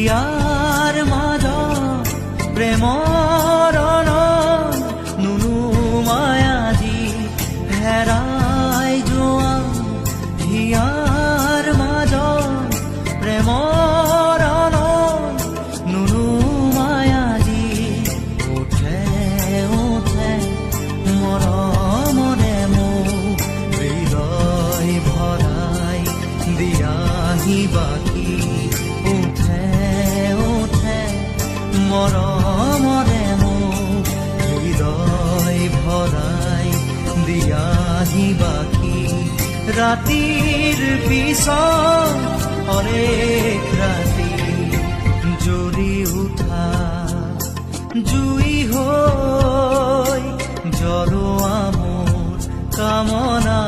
হিয়াৰ মাজত প্ৰেমৰ নুনুমাই আজি হেৰাই যোৱা হিয়াৰ মাজত প্ৰেমৰ নুনুমাই আজি উঠে উঠে মৰমৰে মোক হৃদয় ভৰাই দিয়াহি বাকী উঠে উঠে মৰমৰে মোক হৃদয় ভৰাই দিয়াহি বাকী ৰাতিৰ পিছত অনেক ৰাতি জ্বলি উঠা জুই হৈ জ্বলোৱা মোৰ কামনা